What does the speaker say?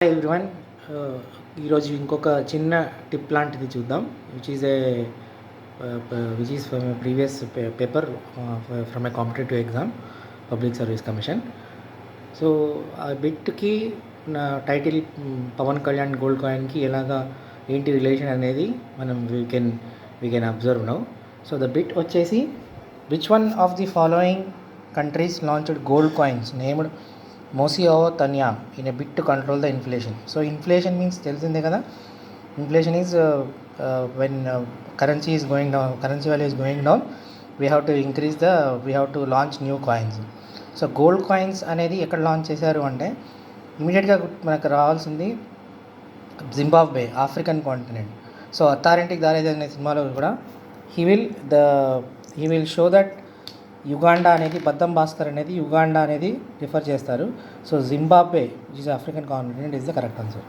Hi everyone. ఈరోజు ఇంకొక చిన్న టిప్ లాంటిది చూద్దాం, which is from previous paper from a competitive exam, public service commission. So ఆ బిట్కి నా టైటిల్ పవన్ కళ్యాణ్ గోల్డ్ కాయిన్కి ఎలాగా ఏంటి రిలేషన్ అనేది మనం we can observe now. So the bit వచ్చేసి, which one of the following countries launched gold coins named Mosi oa Tunya in a bit to control the inflation. So inflation means తెలిసిందే కదా. Inflation is when currency is going down, currency value is going down, we have to launch new coins. So gold coins అనేది ఎక్కడ launch చేశారు అంటే, ఇమీడియట్గా మనకు రావాల్సింది Zimbabwe, African continent. So అథారిటీకి దారేది అనే సినిమాలో కూడా he will show that Uganda అనేది, బద్దం భాస్కర్ అనేది యుగాండా అనేది రిఫర్ చేస్తారు. So Zimbabwe, which is African continent, is the correct answer.